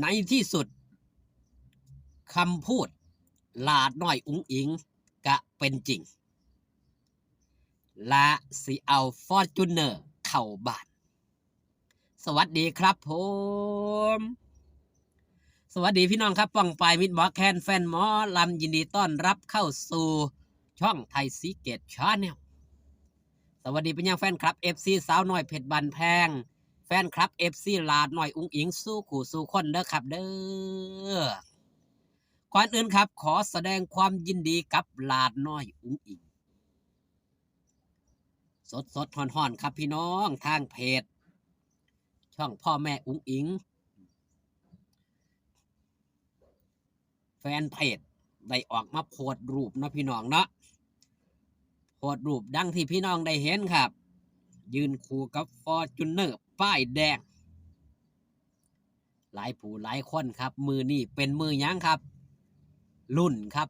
ในที่สุดคำพูดหลาดน้อยอุ๋งอิงกะเป็นจริงและสิเอาฟอร์จูเนอร์เข้าบ้านสวัสดีครับผมสวัสดีพี่น้องครับป้องปายมิดหมอแคนแฟนหมอลำยินดีต้อนรับเข้าสู่ช่องไทยซีเกตชาแนลสวัสดีเป็นยังแฟนคลับ FC สาวน้อยเพชรบันแพงแฟนคลับ FC ลาดน้อยอุ๋งอิงสู้ขู่สู้คนเด้อครับเด้อก่อนอื่นครับขอแสดงความยินดีกับลาดน้อยอุ๋งอิงสดห่อนครับพี่น้องทางเพจช่องพ่อแม่อุ๋งอิงแฟนเพจได้ออกมาโพสต์รูปเนาะพี่น้องเนาะโพสต์รูปดังที่พี่น้องได้เห็นครับยืนคู่กับฟอร์จูเนอร์ป้ายแดงหลายผู้หลายคนครับมือนี่เป็นมือยังครับรุ่นครับ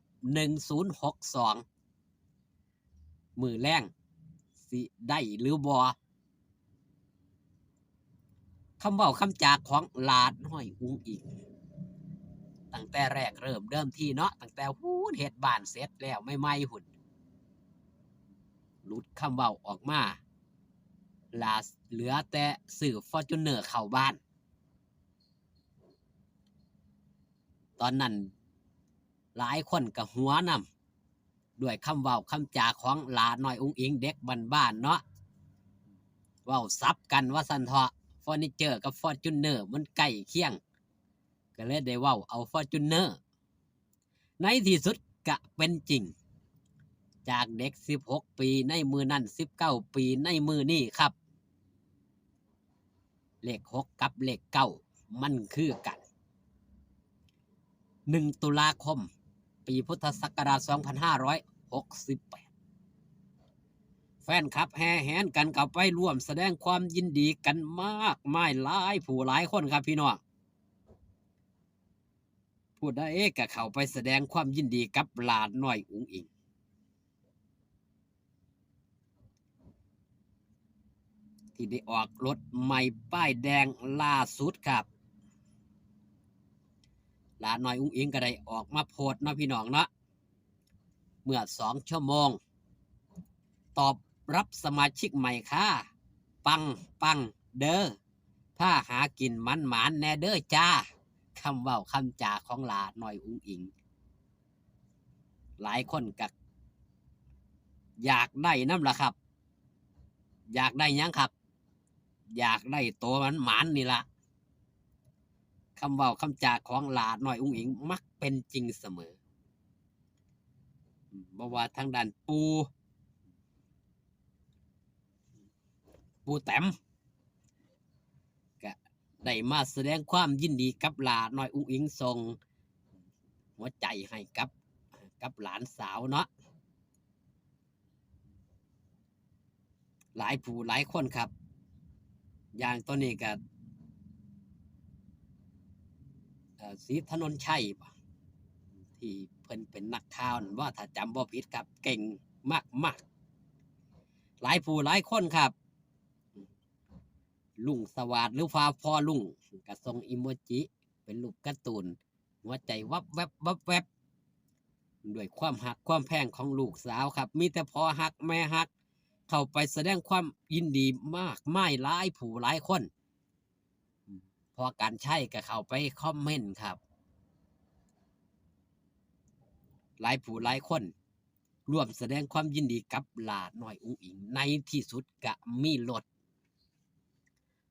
1062มือแรงสิได้หรือบอคำเว้าคำจากของลาดน้อยอุ๋งอิงตั้งแต่แรกเริ่มเดิมทีเนาะตั้งแต่หูเฮ็ดบ้านเสร็จแล้วไม่หุ่นหลุดคำเว้าออกมาลาเหลือแต่สื่อฟอร์จูเนอร์เข้าบ้านตอนนั้นหลายคนกับหัวนำด้วยคำเว้าคำจาของหลาน้อยอุ๋งอิงเด็กบ้านๆเนาะเว้าซับกันว่าสันเถาะเฟอร์นิเจอร์กับฟอร์จูเนอร์มันใกล้เคียงก็เลยได้เว้าเอาฟอร์จูเนอร์ในที่สุดก็เป็นจริงจากเด็ก16ปีในมือนั่น19ปีในมือนี่ครับเลข6กับเลข9มันคือกัน1ตุลาคมปีพุทธศักราช2568แฟนคลับแห่แหนกันเข้าไปร่วมแสดงความยินดีกันมากมายหลายผู้หลายคนครับพี่น้องผู้ใดก็เข้าไปแสดงความยินดีกับหลานน้อยอุ๋งอิงที่ได้ออกรถใหม่ป้ายแดงล่าสุดครับหลานน้อยอุ๋งอิงก็ได้ออกมาโพสต์เนาะพี่น้องเนาะเมื่อ2 ชั่วโมงตอบรับสมาชิกใหม่ค่ะปังเด้อถ้าหากินมันหมานแน่เด้อจ้าคำเว้าคำจาของหลานน้อยอุ๋งอิงหลายคนก็อยากได้น้ำละครับอยากได้ยังครับอยากได้ตัวมันหมานนี่ละคำเว้าคำจาของหลานน้อยอุ๋งอิงมักเป็นจริงเสมอบ่ว่าทางด้านปูแต้มก็ได้มาแสดงความยินดีกับหลานน้อยอุ๋งอิงส่งหัวใจให้กับหลานสาวเนาะหลายผู้หลายคนครับอย่างตัวนี้ก็ศรีถนนชัยที่เพิ่นเป็นนักข่าวว่าถ้าจำบ่ผิดครับเก่งมากหลายผู้หลายคนครับลุงสวัสดิ์หรือฟ้าพอลุงก็ส่งอิโมจิเป็นรูปการ์ตูนหัวใจวับแวบด้วยความหักความแพงของลูกสาวครับมีแต่พอหักแม่หักเข้าไปแสดงความยินดีมากไม่หลายผู้หลายคนพอการใช้ก็เข้าไปคอมเมนต์ครับหลายผู้หลายคนร่วมแสดงความยินดีกับหลานน้อยอุ๋งอิงในที่สุดก็มีรถ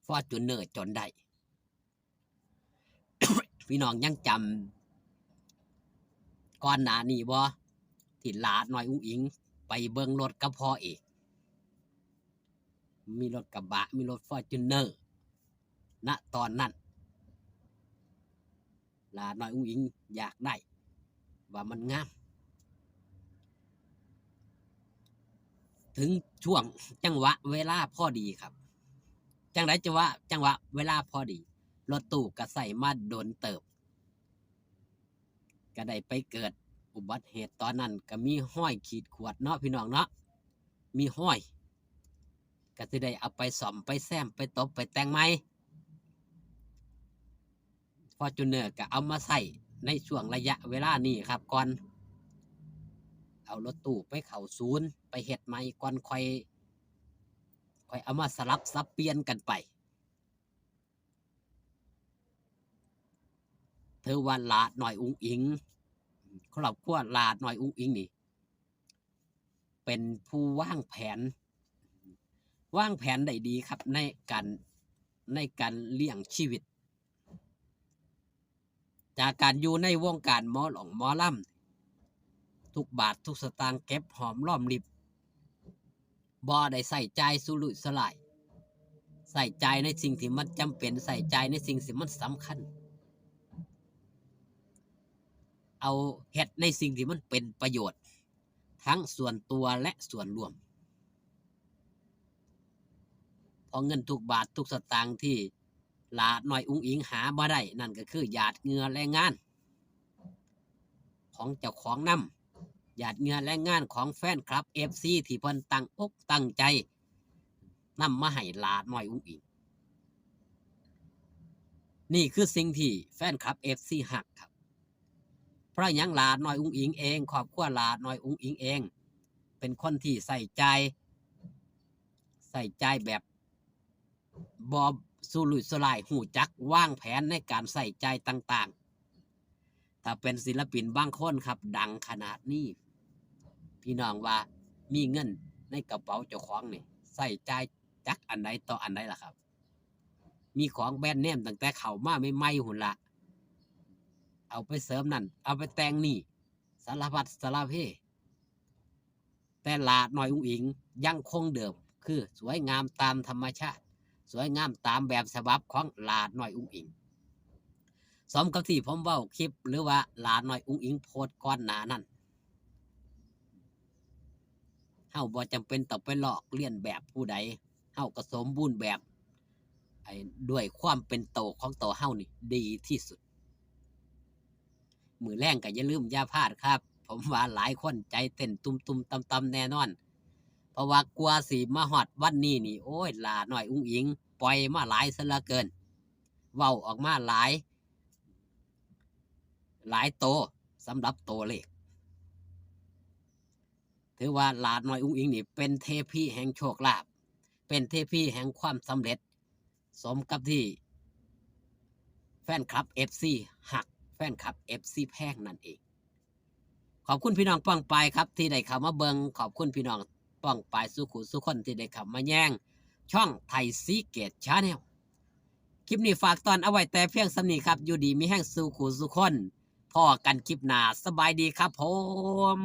ฟอร์จูเนอร์จนได้ พี่น้องยังจำก่อนหน้านี้บ่ที่หลานน้อยอุ๋งอิงไปเบิ่งรถกับพ่อเอกมีรถกระบะมีรถฟอร์จูเนอร์ณตอนนั้นหลานน้อยอุ๋งอิงอยากได้ว่ามันงามถึงช่วงจังหวะเวลาพอดีครับจังไรจะว่าจังหวะเวลาพอดีรถตู้ก็ใส่มาโดนเติบก็ได้ไปเกิดอุบัติเหตุตอนนั้นก็มีห้อยขีดขวดเนาะพี่น้องเนาะมีห้อยก็จะได้เอาไปซ่อมไปแซมไปตบไปแต่งใหม่ Fortuner ก็เอามาใส่ในช่วงระยะเวลานี้ครับก่อนเอารถตู้ไปเข้าศูนย์ไปเฮ็ดใหม่ก่อนค่อยเอามาสลับสับเปลี่ยนกันไปเธอว่าหลาดหน่อยอุ้งอิงครอบครัวหลาดหน่อยอุ้งอิงนี่เป็นผู้วางแผนได้ดีครับในการเลี้ยงชีวิตจากการอยู่ในวงการหมอหลองหมอลำทุกบาททุกสตางค์เก็บหอมรอมริบบ่ได้ใส่ใจสุรุ่ยสลายใส่ใจในสิ่งที่มันจำเป็นใส่ใจในสิ่งที่มันสำคัญเอาเฮ็ดในสิ่งที่มันเป็นประโยชน์ทั้งส่วนตัวและส่วนรวมเพราะเงินทุกบาททุกสตางค์ที่หลาน้อยอุ้งอิงหาบ่ได้นั่นก็คือหยาดเหงื่อแรงงานของเจ้าของนำหยาดเหงื่อแรงงานของแฟนคลับ FC ที่เพิ่นตั้งอกตั้งใจนำมาให้หลาน้อยอุ้งอิงนี่คือสิ่งที่แฟนคลับ FC ฮักครับเพราะหยังหลาน้อยอุ้งอิงเองครอบครัวหลาน้อยอุ้งอิงเองเป็นคนที่ใส่ใจแบบบ่สุรุ่ยสลายหูจักวางแผนในการใส่ใจต่างๆถ้าเป็นศิลปินบางคนครับดังขนาดนี้พี่น้องว่ามีเงินในกระเป๋าเจ้าของนี่ใส่ใจจักอันใดต่ออันใดล่ะครับมีของแบรนด์เนมตั้งแต่เข้ามาใหม่ๆหุ่นละเอาไปเสริมนั่นเอาไปแต่งนี่สารพัดสารเพแต่หลาน้อยอุ้งอิงยังคงเดิมคือสวยงามตามธรรมชาติสวยงามตามแบบฉบับของหลาน้อยอุ้งอิงสมกับที่ผมเว้าคลิปหรือว่าหลาน้อยอุ้งอิงโพสต์ก่อนหน้านั้นเฮาบ่จำเป็นต้องไปลอกเลียนแบบผู้ใดเฮาก็สมบูรณ์แบบด้วยความเป็นโตของตัวเฮานี่ดีที่สุดมื้อแลงก็อย่าลืมอย่าพลาดครับผมว่าหลายคนใจเต้นตุมๆต่ำๆแน่นอนเพราะว่ากว่าสิมาฮอดวันนี้นี่โอ้ยหลาน้อยอุ้งอิงปล่อยมาหลายซะเหลือเกินเว้าออกมาหลายโตสำหรับโตเลขถือว่าหลาน้อยอุ้งอิงนี่เป็นเทพีแห่งโชคลาภเป็นเทพีแห่งความสำเร็จสมกับที่แฟนคลับ FC หักแฟนคลับ FC แพงนั่นเองขอบคุณพี่น้องป้องปายครับที่ได้เข้ามาเบิงขอบคุณพี่น้องป้องปายสุขุสุคนที่ได้เข้ามาแย่งช่องไทยซีเกตชาแนลคลิปนี้ฝากตอนเอาไว้แต่เพียงสำนีครับอยู่ดีมีแห้งสุขุสุคนพอกันคลิปหน้าสบายดีครับผม